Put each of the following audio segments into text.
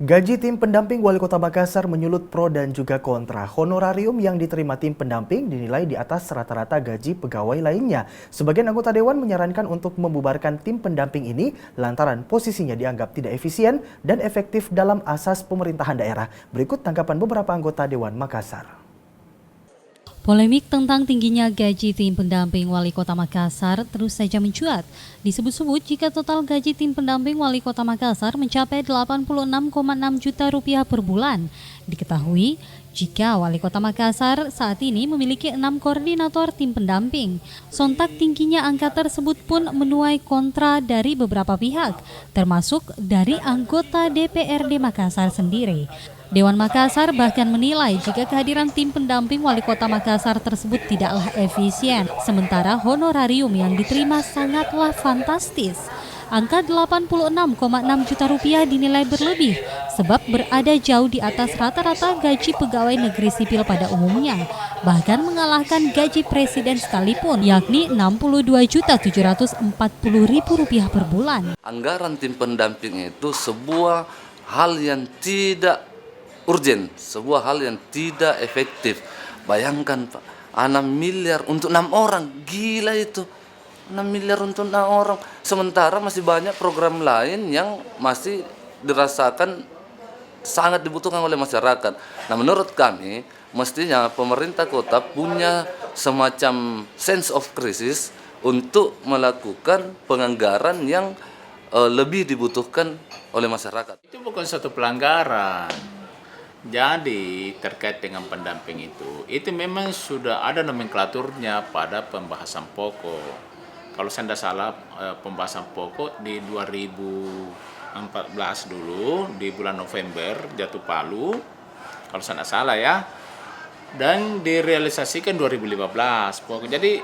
Gaji tim pendamping Wali Kota Makassar menyulut pro dan juga kontra. Honorarium yang diterima tim pendamping dinilai di atas rata-rata gaji pegawai lainnya. Sebagian anggota dewan menyarankan untuk membubarkan tim pendamping ini lantaran posisinya dianggap tidak efisien dan efektif dalam asas pemerintahan daerah. Berikut tanggapan beberapa anggota Dewan Makassar. Polemik tentang tingginya gaji tim pendamping Wali Kota Makassar terus saja mencuat. Disebut-sebut jika total gaji tim pendamping Wali Kota Makassar mencapai 86,6 juta rupiah per bulan. Diketahui jika Wali Kota Makassar saat ini memiliki 6 koordinator tim pendamping. Sontak tingginya angka tersebut pun menuai kontra dari beberapa pihak, termasuk dari anggota DPRD Makassar sendiri. Dewan Makassar bahkan menilai jika kehadiran tim pendamping Wali Kota Makassar tersebut tidaklah efisien, sementara honorarium yang diterima sangatlah fantastis. Angka 86,6 juta rupiah dinilai berlebih sebab berada jauh di atas rata-rata gaji pegawai negeri sipil pada umumnya, bahkan mengalahkan gaji presiden sekalipun, yakni Rp62.740.000 per bulan. Anggaran tim pendamping itu sebuah hal yang tidak urgen, sebuah hal yang tidak efektif. Bayangkan Pak, 6 miliar untuk 6 orang, gila itu. 6 miliar untuk 6 orang. Sementara masih banyak program lain yang masih dirasakan sangat dibutuhkan oleh masyarakat. Nah, menurut kami, mestinya pemerintah kota punya semacam sense of crisis untuk melakukan penganggaran yang lebih dibutuhkan oleh masyarakat. Itu bukan satu pelanggaran. Jadi terkait dengan pendamping itu memang sudah ada nomenklaturnya pada pembahasan pokok. Kalau saya tidak salah pembahasan pokok di 2014 dulu di bulan November jatuh palu, kalau saya tidak salah ya, dan direalisasikan 2015 pokok. Jadi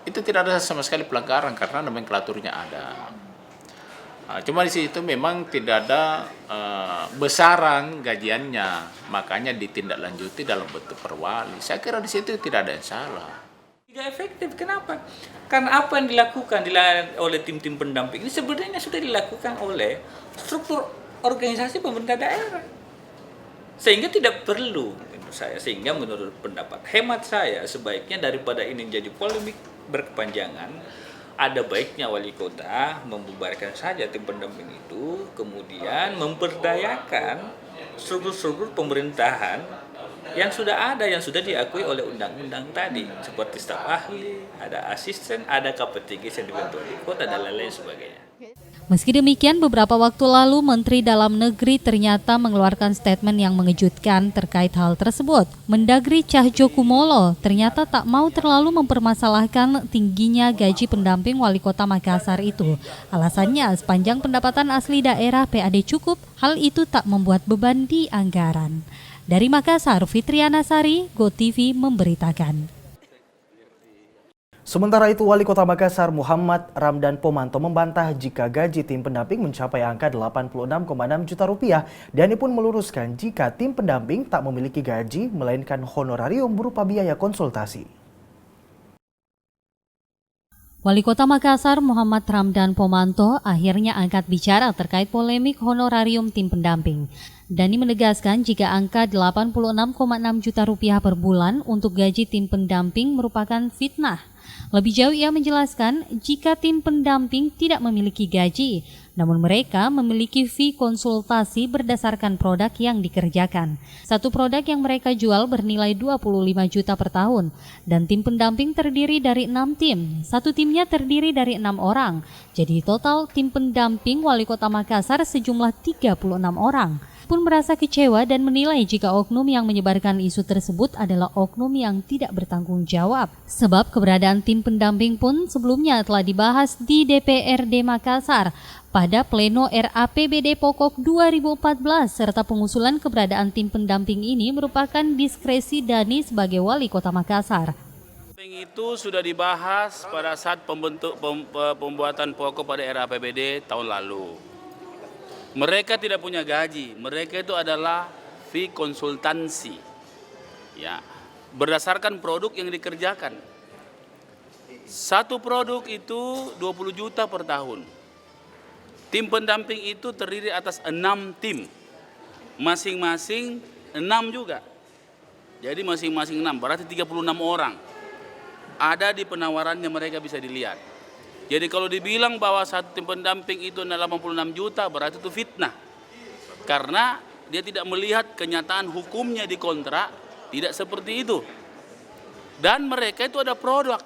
itu tidak ada sama sekali pelanggaran karena nomenklaturnya ada. Cuma di situ memang tidak ada besaran gajiannya, makanya ditindaklanjuti dalam bentuk perwali. Saya kira di situ tidak ada yang salah. Tidak efektif, kenapa? Karena apa yang dilakukan oleh tim-tim pendamping ini sebenarnya sudah dilakukan oleh struktur organisasi pemerintah daerah. Sehingga tidak perlu menurut saya, sehingga menurut pendapat hemat saya sebaiknya daripada ini jadi polemik berkepanjangan, ada baiknya wali kota membubarkan saja tim pendamping itu, kemudian memperdayakan struktur-struktur pemerintahan yang sudah ada, yang sudah diakui oleh undang-undang tadi, seperti staf ahli, ada asisten, ada KP3 yang dibentuk di kota, dan lain-lain sebagainya. Meski demikian, beberapa waktu lalu Menteri Dalam Negeri ternyata mengeluarkan statement yang mengejutkan terkait hal tersebut. Mendagri Cahjokumolo ternyata tak mau terlalu mempermasalahkan tingginya gaji pendamping Wali Kota Makassar itu. Alasannya, sepanjang pendapatan asli daerah PAD cukup, hal itu tak membuat beban di anggaran. Dari Makassar, Fitriana Sari, GoTV memberitakan. Sementara itu, Wali Kota Makassar Muhammad Ramdan Pomanto membantah jika gaji tim pendamping mencapai angka 86,6 juta rupiah. Dan ia pun meluruskan jika tim pendamping tak memiliki gaji, melainkan honorarium berupa biaya konsultasi. Wali Kota Makassar Muhammad Ramdan Pomanto akhirnya angkat bicara terkait polemik honorarium tim pendamping. Dani menegaskan jika angka 86,6 juta rupiah per bulan untuk gaji tim pendamping merupakan fitnah. Lebih jauh ia menjelaskan jika tim pendamping tidak memiliki gaji, namun mereka memiliki fee konsultasi berdasarkan produk yang dikerjakan. Satu produk yang mereka jual bernilai 25 juta per tahun, dan tim pendamping terdiri dari 6 tim. Satu timnya terdiri dari 6 orang, jadi total tim pendamping Wali Kota Makassar sejumlah 36 orang. Pun merasa kecewa dan menilai jika oknum yang menyebarkan isu tersebut adalah oknum yang tidak bertanggung jawab. Sebab keberadaan tim pendamping pun sebelumnya telah dibahas di DPRD Makassar pada pleno RAPBD Pokok 2014 serta pengusulan keberadaan tim pendamping ini merupakan diskresi Dani sebagai Wali Kota Makassar. Itu sudah dibahas pada saat pembuatan pokok pada RAPBD tahun lalu. Mereka tidak punya gaji, mereka itu adalah fee konsultansi, ya, berdasarkan produk yang dikerjakan. Satu produk itu 20 juta per tahun. Tim pendamping itu terdiri atas 6 tim. masing-masing 6 juga. Jadi masing-masing 6, berarti 36 orang. Ada di penawarannya, mereka bisa dilihat. Jadi kalau dibilang bahwa satu tim pendamping itu 86 juta, berarti itu fitnah. Karena dia tidak melihat kenyataan hukumnya di kontrak, tidak seperti itu. Dan mereka itu ada produk.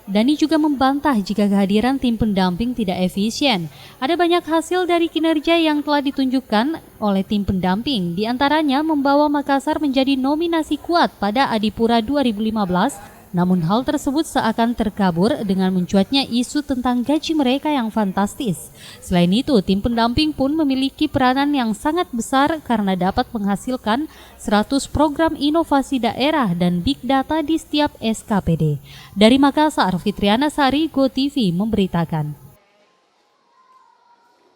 Dhani juga membantah jika kehadiran tim pendamping tidak efisien. Ada banyak hasil dari kinerja yang telah ditunjukkan oleh tim pendamping, diantaranya membawa Makassar menjadi nominasi kuat pada Adipura 2015, namun hal tersebut seakan terkabur dengan mencuatnya isu tentang gaji mereka yang fantastis. Selain itu, tim pendamping pun memiliki peranan yang sangat besar karena dapat menghasilkan 100 program inovasi daerah dan big data di setiap SKPD. Dari Makassar, Fitriana Sari, GoTV memberitakan.